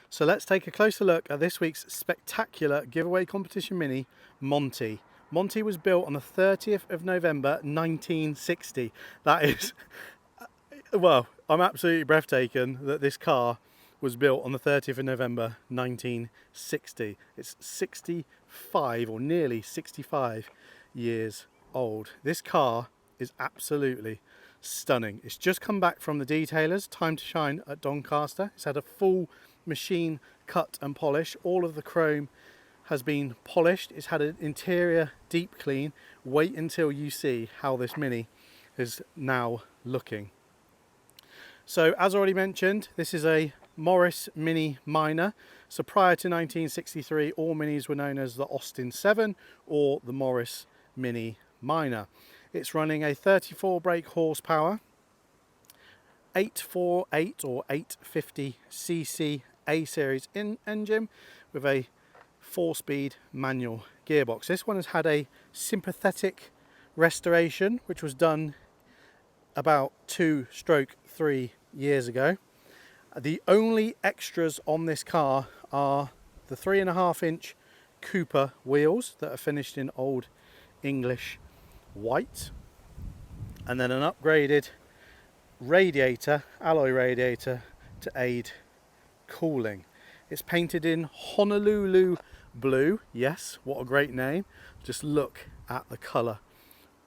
So let's take a closer look at this week's spectacular giveaway competition mini, Monty. Monty was built on the 30th of November 1960. That is, well, I'm absolutely breathtaking that this car was built on the 30th of November 1960. It's 65 or nearly 65 years old. This car is absolutely stunning. It's just come back from the detailers, time to shine at Doncaster. It's had a full machine cut and polish. All of the chrome has been polished. It's had an interior deep clean. Wait until you see how this Mini is now looking. So as already mentioned, this is a Morris Mini Minor. So prior to 1963, all Minis were known as the Austin 7 or the Morris Mini Minor. It's running a 34 brake horsepower, 848 or 850cc A-series engine with a 4-speed manual gearbox. This one has had a sympathetic restoration, which was done about 2-3 years ago. The only extras on this car are the 3.5-inch Cooper wheels that are finished in Old English white, and then an upgraded radiator, alloy radiator, to aid cooling. It's painted in Honolulu Blue. Yes, what a great name. Just look at the colour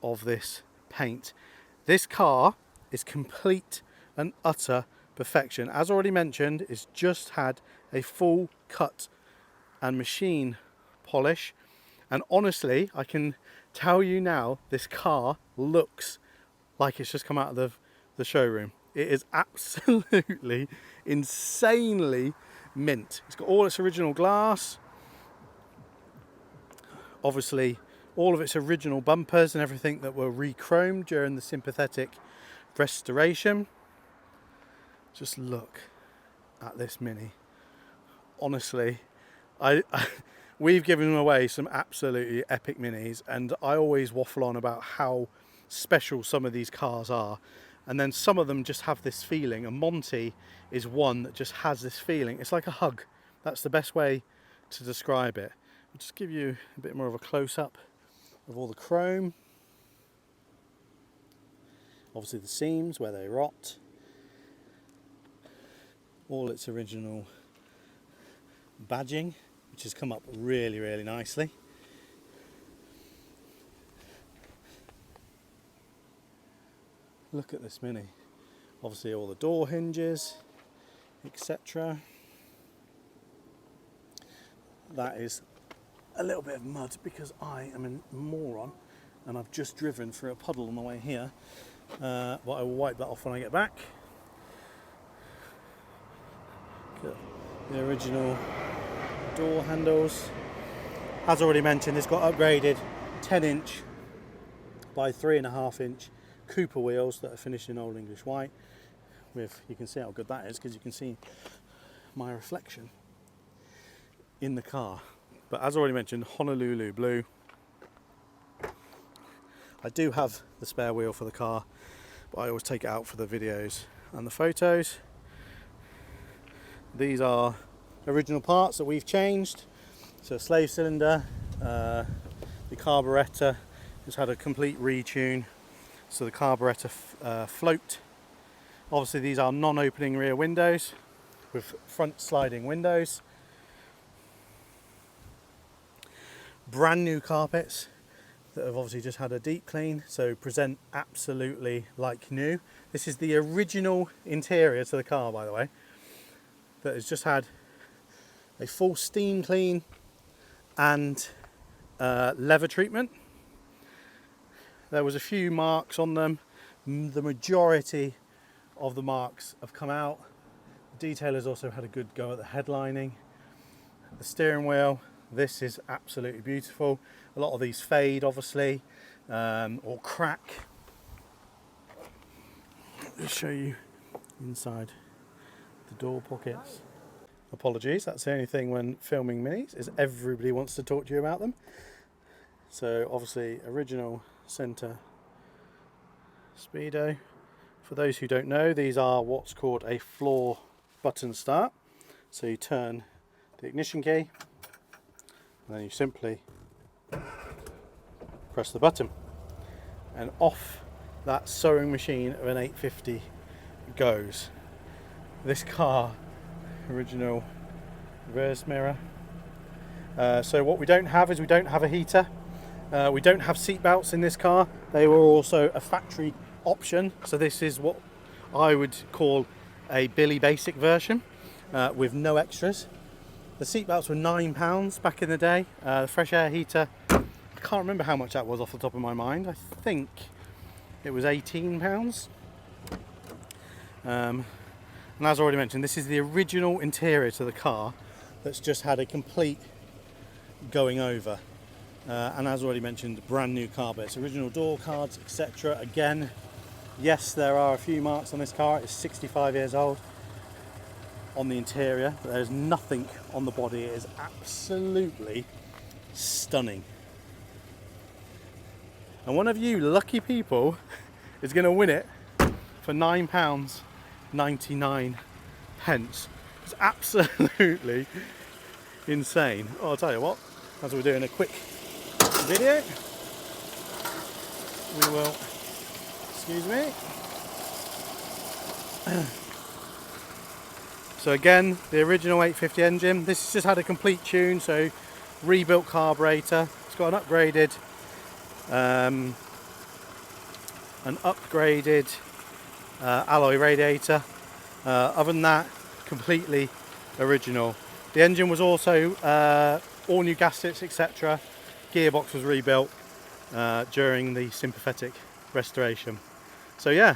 of this paint. This car is complete and utter perfection. As already mentioned, it's just had a full cut and machine polish, and honestly, I can tell you now, this car looks like it's just come out of the showroom. It is absolutely insanely mint. It's got all its original glass, obviously all of its original bumpers and everything that were re-chromed during the sympathetic restoration. Just look at this Mini. Honestly, we've given away some absolutely epic Minis, and I always waffle on about how special some of these cars are, and then some of them just have this feeling, and Monty is one that just has this feeling. It's like a hug. That's the best way to describe it. I'll just give you a bit more of a close-up of all the chrome. Obviously the seams where they rot. All its original badging, which has come up really, really nicely. Look at this Mini. Obviously all the door hinges, etc. That is a little bit of mud because I am a moron and I've just driven through a puddle on the way here. But I will wipe that off when I get back. Got the original door handles. As already mentioned, it's got upgraded 10-inch by 3.5-inch Cooper wheels that are finished in Old English white. With, you can see how good that is because you can see my reflection in the car. But as already mentioned, Honolulu Blue. I do have the spare wheel for the car, but I always take it out for the videos and the photos. These are original parts that we've changed. So slave cylinder, the carburettor has had a complete retune. So the carburettor float. Obviously these are non-opening rear windows with front sliding windows. Brand new carpets that have obviously just had a deep clean, so present absolutely like new. This is the original interior to the car, by the way, that has just had a full steam clean and leather treatment. There was a few marks on them. The majority of the marks have come out. The detailers also had a good go at the headlining. The steering wheel, this is absolutely beautiful. A lot of these fade, obviously, or crack. Let me show you inside the door pockets. Apologies, that's the only thing when filming Minis, is everybody wants to talk to you about them. So obviously original centre speedo. For those who don't know, these are what's called a floor button start. So you turn the ignition key, and then you simply press the button, and off that sewing machine of an 850 goes. This car, original reverse mirror. So what we don't have is we don't have a heater. We don't have seat belts in this car. They were also a factory option. So this is what I would call a Billy Basic version with no extras. The seat belts were £9 back in the day. The fresh air heater, I can't remember how much that was off the top of my mind. I think it was £18. And as already mentioned, this is the original interior to the car that's just had a complete going over. And as already mentioned, brand new car bits, original door cards, etc. Again, yes, there are a few marks on this car. It's 65 years old on the interior, but there's nothing on the body. It is absolutely stunning. And one of you lucky people is going to win it for £9.99. It's absolutely insane. Oh, I'll tell you what, as we're doing a quick video, we will, excuse me. So again, the original 850 engine. This has just had a complete tune, so rebuilt carburetor. It's got an upgraded alloy radiator. Other than that, completely original. The engine was also all new gaskets, etc. Gearbox was rebuilt during the sympathetic restoration. So yeah,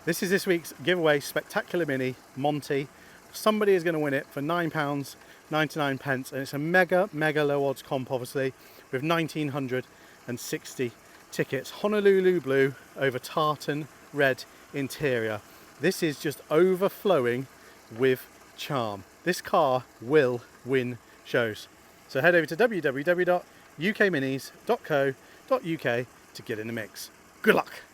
this is this week's giveaway Spectacular Mini Monty. Somebody is going to win it for £9.99, and it's a mega low odds comp, obviously, with 1,960 tickets. Honolulu Blue over tartan red interior. This is just overflowing with charm. This car will win shows. So head over to www.ukminis.co.uk to get in the mix. Good luck.